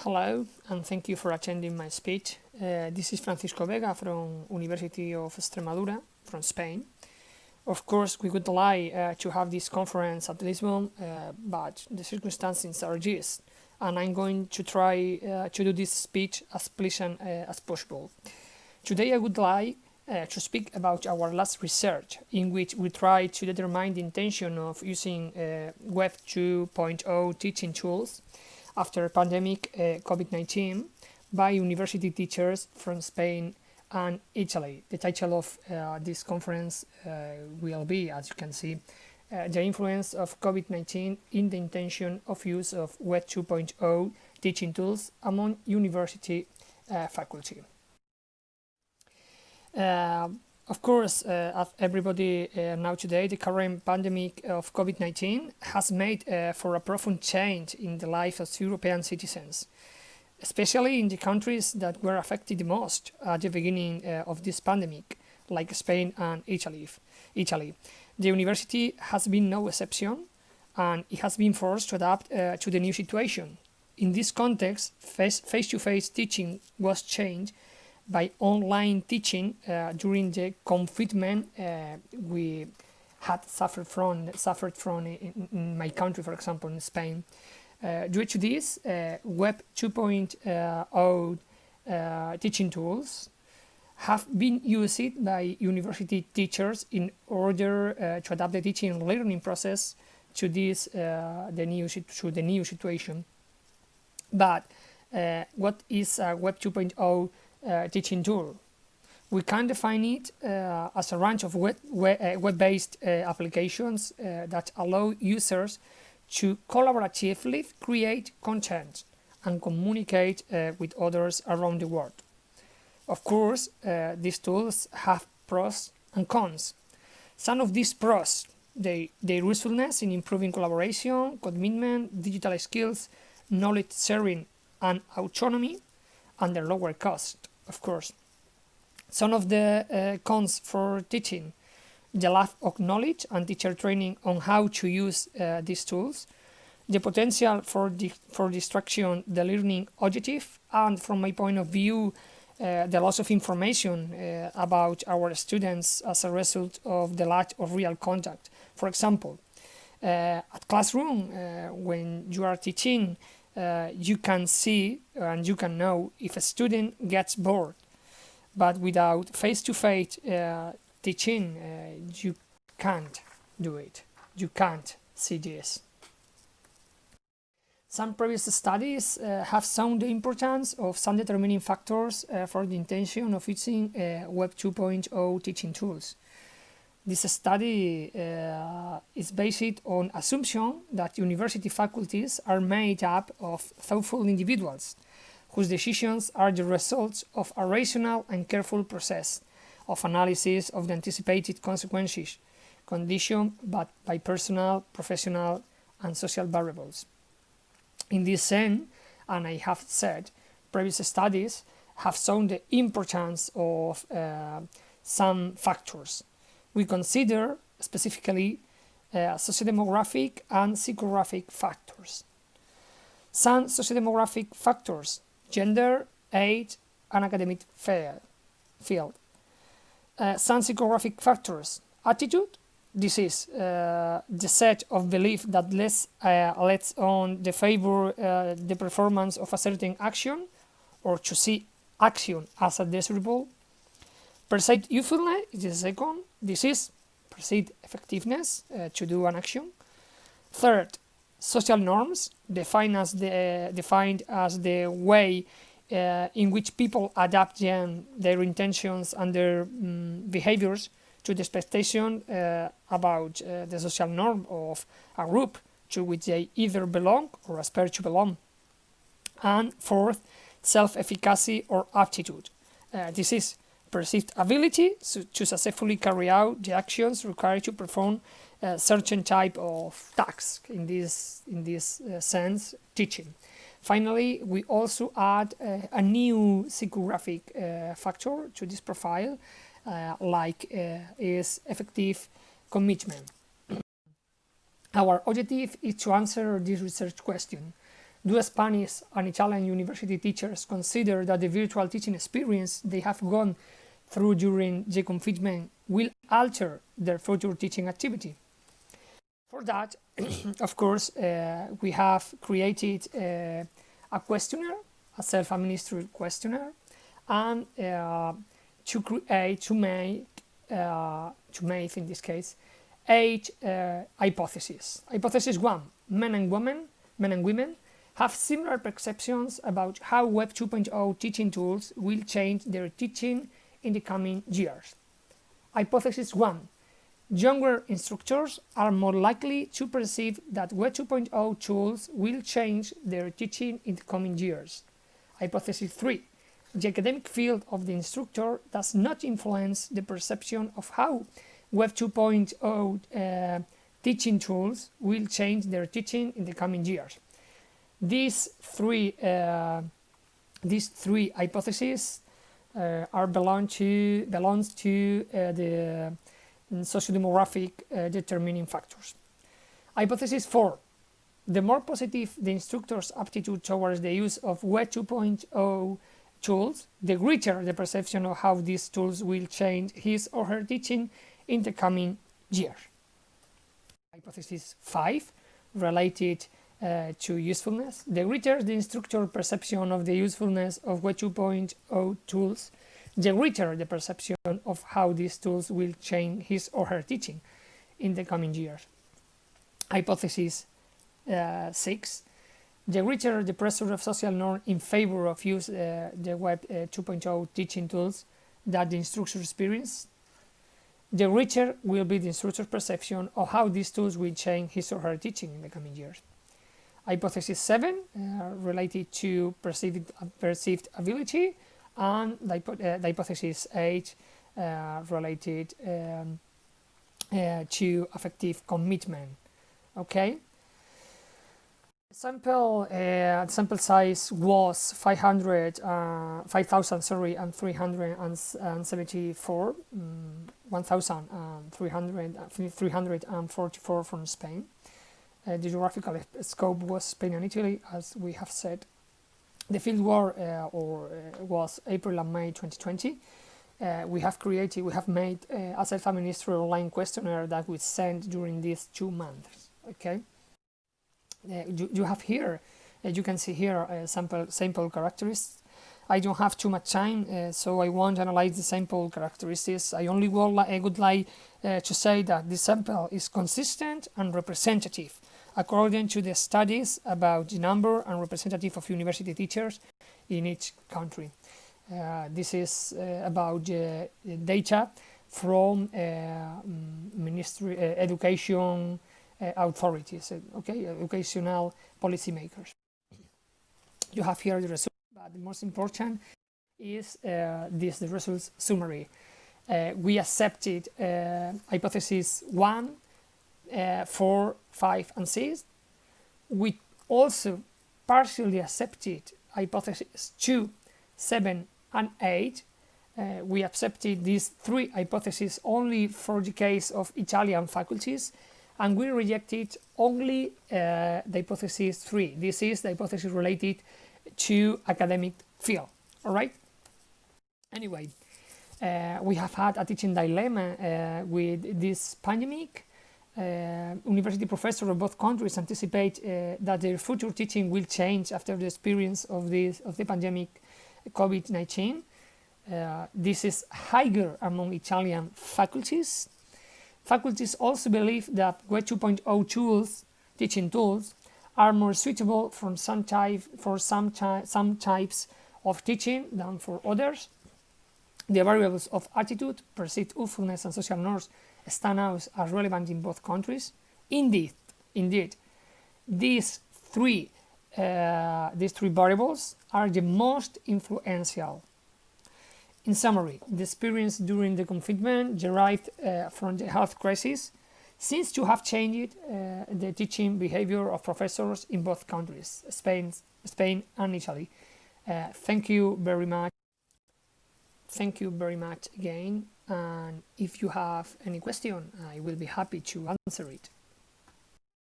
Hello, and thank you for attending my speech. This is Francisco Vega from University of Extremadura, from Spain. Of course, we would like to have this conference at Lisbon, but the circumstances are this, and I'm going to try to do this speech as pleasant as possible. Today I would like to speak about our last research, in which we try to determine the intention of using Web 2.0 teaching tools after pandemic COVID-19 by university teachers from Spain and Italy. The title of this conference will be, as you can see, the influence of COVID-19 in the intention of use of Web 2.0 teaching tools among university faculty. Of course, as everybody knows today, the current pandemic of COVID-19 has made for a profound change in the life of European citizens, especially in the countries that were affected the most at the beginning of this pandemic, like Spain and Italy. The university has been no exception, and it has been forced to adapt to the new situation. In this context, face-to-face teaching was changed by online teaching during the confinement we had suffered from in my country, for example, in Spain. Due to this, Web 2.0 teaching tools have been used by university teachers in order to adapt the teaching and learning process to this the new situation. But what is a Web 2.0 teaching tool? We can define it as a range of web-based applications that allow users to collaboratively create content and communicate with others around the world. Of course, these tools have pros and cons. Some of these pros, their usefulness in improving collaboration, commitment, digital skills, knowledge sharing, and autonomy, and their lower cost, of course. Some of the cons for teaching: the lack of knowledge and teacher training on how to use these tools, the potential for distraction, the learning objective, and from my point of view, the loss of information about our students as a result of the lack of real contact. For example, at classroom, when you are teaching, you can see and you can know if a student gets bored, but without face-to-face teaching, you can't do it. You can't see this. Some previous studies have shown the importance of some determining factors for the intention of using Web 2.0 teaching tools. This study is based on assumption that university faculties are made up of thoughtful individuals whose decisions are the results of a rational and careful process of analysis of the anticipated consequences, conditioned by personal, professional, and social variables. In this sense, and I have said, previous studies have shown the importance of some factors. We consider specifically sociodemographic and psychographic factors. Some sociodemographic factors: gender, age, and academic field. Some psychographic factors: attitude. This is the set of belief that lets on the favor the performance of a certain action, or to see action as a desirable. Perceived usefulness is the second. This is perceived effectiveness to do an action. Third, social norms, defined as the way in which people adapt their intentions and their behaviors to the expectation about the social norm of a group to which they either belong or aspire to belong. And fourth, self-efficacy or aptitude. This is perceived ability to successfully carry out the actions required to perform a certain type of task, in this sense, teaching. Finally, we also add a new psychographic factor to this profile, is effective commitment. Our objective is to answer this research question: Do Spanish and Italian university teachers consider that the virtual teaching experience they have gone through during the confinement will alter their future teaching activity? For that, of course, we have created a questionnaire, a self-administered questionnaire, and to make in this case 8 hypotheses. Hypothesis 1: men and women have similar perceptions about how Web 2.0 teaching tools will change their teaching in the coming years. Hypothesis 1: younger instructors are more likely to perceive that Web 2.0 tools will change their teaching in the coming years. Hypothesis 3: the academic field of the instructor does not influence the perception of how Web 2.0 teaching tools will change their teaching in the coming years. These three hypotheses belongs to the sociodemographic determining factors. Hypothesis 4: the more positive the instructor's aptitude towards the use of Web 2.0 tools, the greater the perception of how these tools will change his or her teaching in the coming year. Hypothesis 5, related to usefulness: the greater the instructor perception of the usefulness of Web 2.0 tools, the greater the perception of how these tools will change his or her teaching in the coming years. Hypothesis 6, the greater the pressure of social norm in favor of use the Web 2.0 teaching tools that the instructor experience, the greater will be the instructor's perception of how these tools will change his or her teaching in the coming years. Hypothesis 7, related to perceived ability, and the hypothesis 8, related to affective commitment. Okay. Sample size was 5,374, 1,344 from Spain. The geographical scope was Spain and Italy, as we have said. The field was April and May 2020. We have made a self-administered online questionnaire that we sent during these 2 months. Okay. You have here, you can see here sample characteristics. I don't have too much time, so I won't analyze the sample characteristics. I only would like to say that the sample is consistent and representative according to the studies about the number and representative of university teachers in each country. This is about the data from Ministry Education authorities, okay, educational policymakers. You have here the results, but the most important is the results summary. We accepted hypothesis 1, 4, 5, and 6. We also partially accepted hypothesis 2, 7, and 8. We accepted these 3 hypotheses only for the case of Italian faculties, and we rejected only the hypothesis 3. This is the hypothesis related to academic field. All right. Anyway, we have had a teaching dilemma with this pandemic. University professors of both countries anticipate that their future teaching will change after the experience of the pandemic COVID-19. This is higher among Italian faculties. Faculties also believe that Web 2.0 teaching tools, are more suitable for some types of teaching than for others. The variables of attitude, perceived usefulness, and social norms stand out as relevant in both countries. Indeed, these three variables are the most influential. In summary, the experience during the confinement derived from the health crisis seems to have changed the teaching behavior of professors in both countries, Spain and Italy. Thank you very much. Thank you very much again, and if you have any question, I will be happy to answer it.